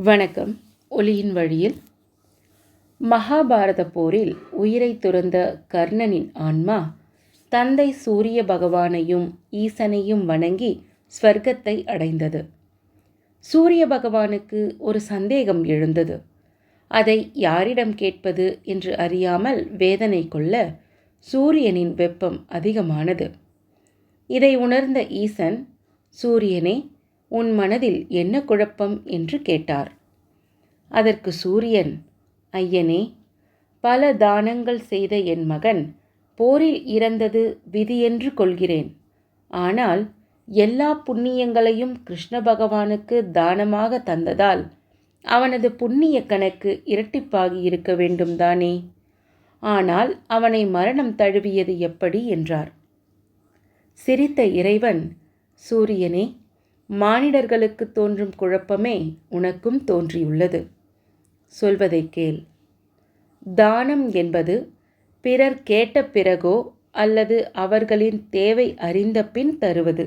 வணக்கம். ஒளியின் வழியில். மகாபாரத போரில் உயிரை துறந்த கர்ணனின் ஆன்மா தந்தை சூரிய பகவானையும் ஈசனையும் வணங்கி ஸ்வர்க்கத்தை அடைந்தது. சூரிய பகவானுக்கு ஒரு சந்தேகம் எழுந்தது. அதை யாரிடம் கேட்பது என்று அறியாமல் வேதனை கொள்ள சூரியனின் வெப்பம் அதிகமானது. இதை உணர்ந்த ஈசன், சூரியனே, உன் மனதில் என்ன குழப்பம் என்று கேட்டார். அதற்கு சூரியன், ஐயனே, பல தானங்கள் செய்த என் மகன் போரில் இறந்தது விதியென்று கொள்கிறேன். ஆனால் எல்லா புண்ணியங்களையும் கிருஷ்ண பகவானுக்கு தானமாக தந்ததால் அவனது புண்ணிய கணக்கு இரட்டிப்பாகி இருக்க வேண்டும் தானே. ஆனால் அவனை மரணம் தழுவியது எப்படி என்றார். சிரித்த இறைவன், சூரியனே, மானிடர்களுக்கு தோன்றும் குழப்பமே உனக்கும் தோன்றியுள்ளது. சொல்வதை கேள். தானம் என்பது பிறர் கேட்ட பிறகோ அல்லது அவர்களின் தேவை அறிந்த பின் தருவது.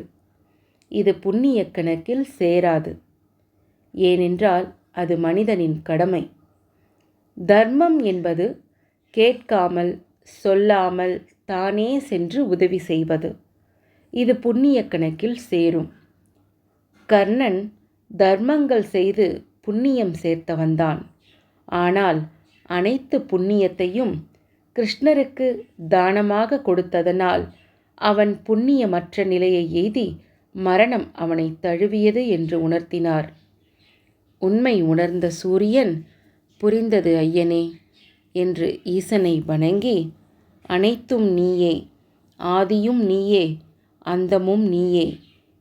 இது புண்ணிய கணக்கில் சேராது. ஏனென்றால் அது மனிதனின் கடமை. தர்மம் என்பது கேட்காமல் சொல்லாமல் தானே சென்று உதவி செய்வது. இது புண்ணிய கணக்கில் சேரும். கர்ணன் தர்மங்கள் செய்து புண்ணியம் சேர்த்தவன்தான். ஆனால் அனைத்து புண்ணியத்தையும் கிருஷ்ணருக்கு தானமாக கொடுத்ததனால் அவன் புண்ணியமற்ற நிலையை எய்தி மரணம் அவனை தழுவியது என்று உணர்த்தினார். உண்மை உணர்ந்த சூரியன், புரிந்தது ஐயனே என்று ஈசனை வணங்கி, அனைத்தும் நீயே, ஆதியும் நீயே, அந்தமும் நீயே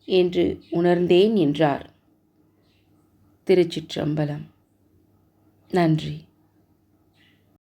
என்று உணர்ந்தேன் என்றார். திருச்சிற்றம்பலம். நன்றி.